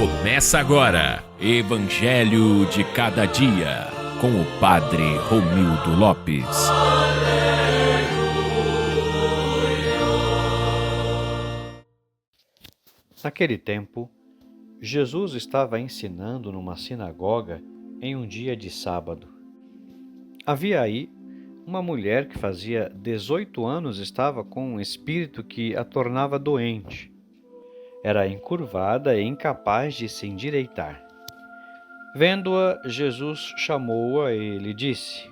Começa agora, Evangelho de Cada Dia, com o Padre Romildo Lopes. Naquele tempo, Jesus estava ensinando numa sinagoga em um dia de sábado. Havia aí uma mulher que fazia 18 anos estava com um espírito que a tornava doente. Era encurvada e incapaz de se endireitar. Vendo-a, Jesus chamou-a e lhe disse: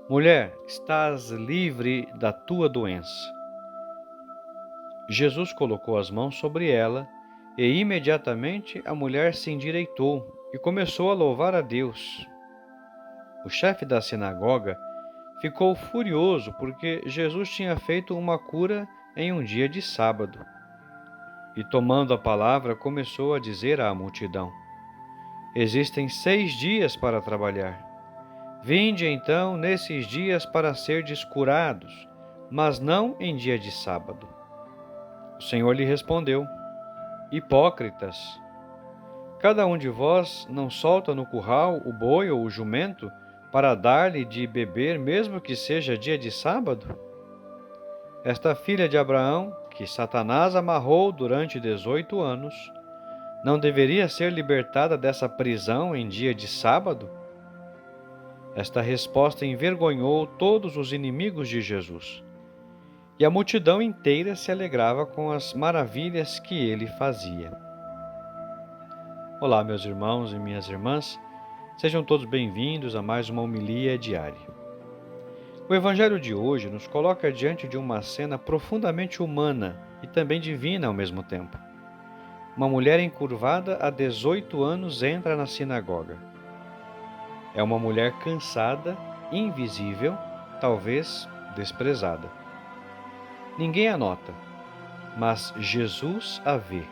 Mulher, estás livre da tua doença. Jesus colocou as mãos sobre ela e imediatamente a mulher se endireitou e começou a louvar a Deus. O chefe da sinagoga ficou furioso porque Jesus tinha feito uma cura em um dia de sábado. E tomando a palavra, começou a dizer à multidão: Existem 6 dias para trabalhar. Vinde então nesses dias para serdes curados, mas não em dia de sábado. O Senhor lhe respondeu: Hipócritas! Cada um de vós não solta no curral o boi ou o jumento para dar-lhe de beber, mesmo que seja dia de sábado? Esta filha de Abraão, que Satanás amarrou durante 18 anos, não deveria ser libertada dessa prisão em dia de sábado? Esta resposta envergonhou todos os inimigos de Jesus. E a multidão inteira se alegrava com as maravilhas que ele fazia. Olá, meus irmãos e minhas irmãs, sejam todos bem-vindos a mais uma homilia diária. O Evangelho de hoje nos coloca diante de uma cena profundamente humana e também divina ao mesmo tempo. Uma mulher encurvada há 18 anos entra na sinagoga. É uma mulher cansada, invisível, talvez desprezada. Ninguém a nota, mas Jesus a vê.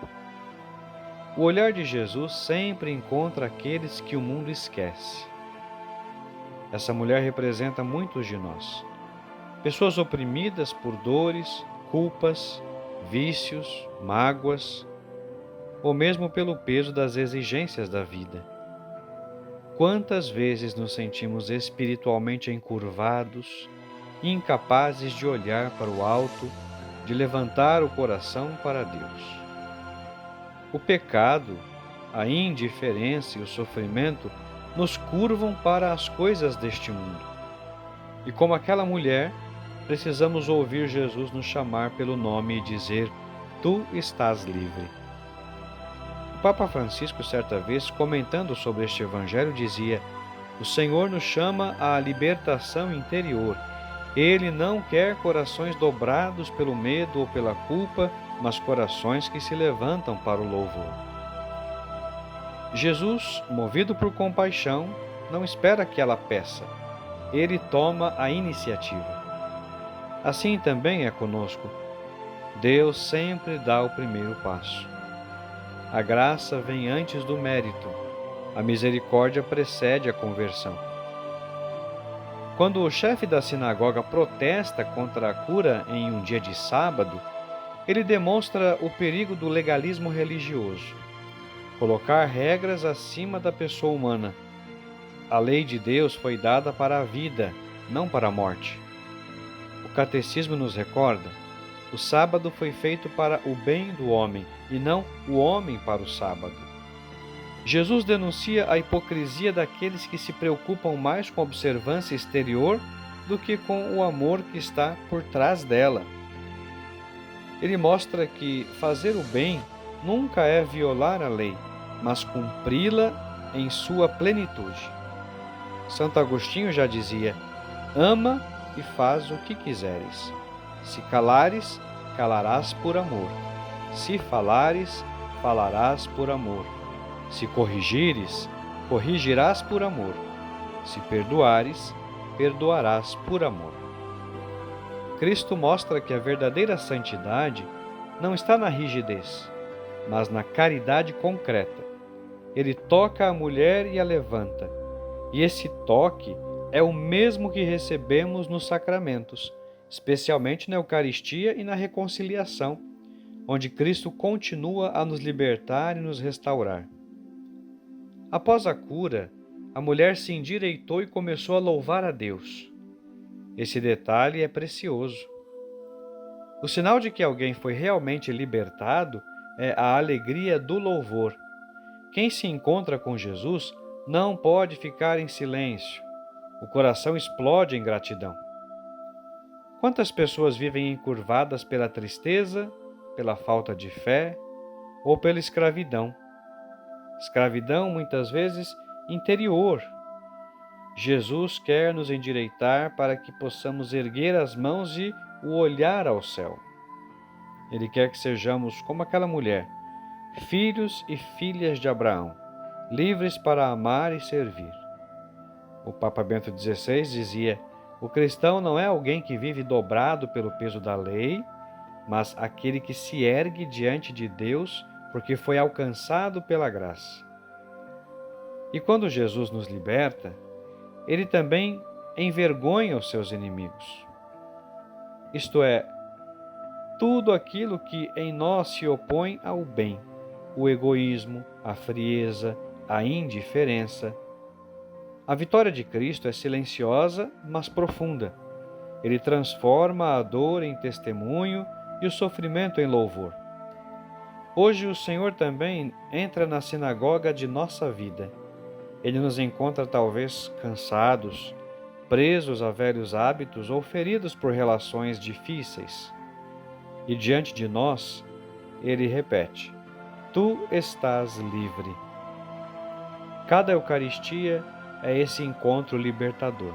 O olhar de Jesus sempre encontra aqueles que o mundo esquece. Essa mulher representa muitos de nós. Pessoas oprimidas por dores, culpas, vícios, mágoas, ou mesmo pelo peso das exigências da vida. Quantas vezes nos sentimos espiritualmente encurvados, incapazes de olhar para o alto, de levantar o coração para Deus. O pecado, a indiferença e o sofrimento nos curvam para as coisas deste mundo. E como aquela mulher, precisamos ouvir Jesus nos chamar pelo nome e dizer: Tu estás livre. O Papa Francisco, certa vez, comentando sobre este evangelho, dizia: O Senhor nos chama à libertação interior. Ele não quer corações dobrados pelo medo ou pela culpa, mas corações que se levantam para o louvor. Jesus, movido por compaixão, não espera que ela peça. Ele toma a iniciativa. Assim também é conosco. Deus sempre dá o primeiro passo. A graça vem antes do mérito. A misericórdia precede a conversão. Quando o chefe da sinagoga protesta contra a cura em um dia de sábado, ele demonstra o perigo do legalismo religioso. Colocar regras acima da pessoa humana. A lei de Deus foi dada para a vida, não para a morte. O catecismo nos recorda: o sábado foi feito para o bem do homem, e não o homem para o sábado. Jesus denuncia a hipocrisia daqueles que se preocupam mais com a observância exterior do que com o amor que está por trás dela. Ele mostra que fazer o bem nunca é violar a lei, mas cumpri-la em sua plenitude. Santo Agostinho já dizia: Ama e faz o que quiseres. Se calares, calarás por amor. Se falares, falarás por amor. Se corrigires, corrigirás por amor. Se perdoares, perdoarás por amor. Cristo mostra que a verdadeira santidade não está na rigidez, mas na caridade concreta. Ele toca a mulher e a levanta. E esse toque é o mesmo que recebemos nos sacramentos, especialmente na Eucaristia e na reconciliação, onde Cristo continua a nos libertar e nos restaurar. Após a cura, a mulher se endireitou e começou a louvar a Deus. Esse detalhe é precioso. O sinal de que alguém foi realmente libertado é a alegria do louvor. Quem se encontra com Jesus não pode ficar em silêncio. O coração explode em gratidão. Quantas pessoas vivem encurvadas pela tristeza, pela falta de fé ou pela escravidão? Escravidão, muitas vezes, interior. Jesus quer nos endireitar para que possamos erguer as mãos e o olhar ao céu. Ele quer que sejamos como aquela mulher, filhos e filhas de Abraão, livres para amar e servir. O Papa Bento XVI dizia: o cristão não é alguém que vive dobrado pelo peso da lei, mas aquele que se ergue diante de Deus porque foi alcançado pela graça. E quando Jesus nos liberta, Ele também envergonha os seus inimigos. Isto é, tudo aquilo que em nós se opõe ao bem, o egoísmo, a frieza, a indiferença. A vitória de Cristo é silenciosa, mas profunda. Ele transforma a dor em testemunho e o sofrimento em louvor. Hoje o Senhor também entra na sinagoga de nossa vida. Ele nos encontra talvez cansados, presos a velhos hábitos ou feridos por relações difíceis. E diante de nós, Ele repete: Tu estás livre. Cada Eucaristia é esse encontro libertador.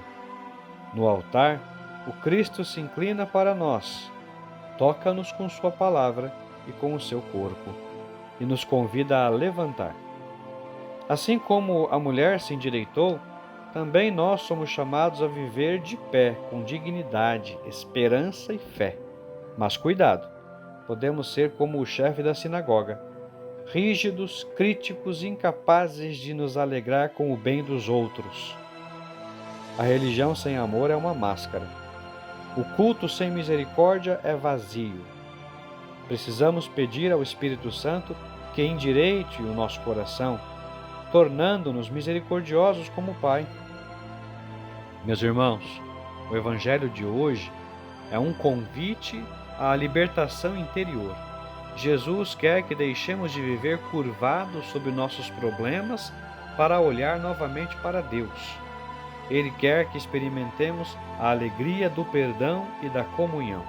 No altar, o Cristo se inclina para nós, toca-nos com sua palavra e com o seu corpo, e nos convida a levantar. Assim como a mulher se endireitou, também nós somos chamados a viver de pé, com dignidade, esperança e fé. Mas cuidado, podemos ser como o chefe da sinagoga, rígidos, críticos, incapazes de nos alegrar com o bem dos outros. A religião sem amor é uma máscara. O culto sem misericórdia é vazio. Precisamos pedir ao Espírito Santo que endireite o nosso coração, tornando-nos misericordiosos como o Pai. Meus irmãos, o Evangelho de hoje é um convite à libertação interior. Jesus quer que deixemos de viver curvados sobre nossos problemas para olhar novamente para Deus. Ele quer que experimentemos a alegria do perdão e da comunhão.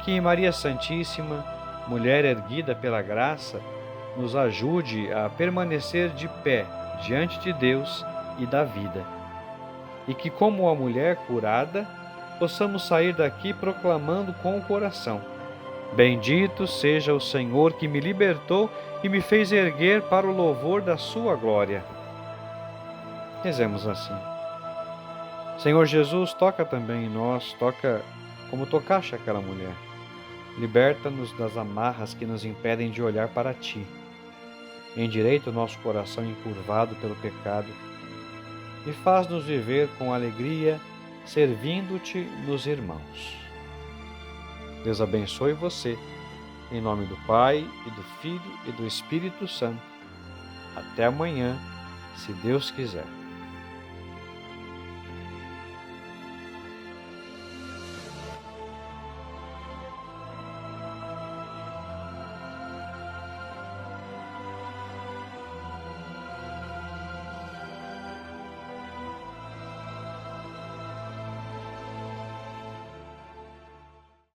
Que Maria Santíssima, mulher erguida pela graça, nos ajude a permanecer de pé diante de Deus e da vida. E que, como a mulher curada, possamos sair daqui proclamando com o coração: Bendito seja o Senhor que me libertou e me fez erguer para o louvor da sua glória. Rezemos assim: Senhor Jesus, toca também em nós, toca como tocaste aquela mulher. Liberta-nos das amarras que nos impedem de olhar para Ti. Endireita o nosso coração encurvado pelo pecado e faz-nos viver com alegria, servindo-Te nos irmãos. Deus abençoe você, em nome do Pai, e do Filho, e do Espírito Santo. Até amanhã, se Deus quiser.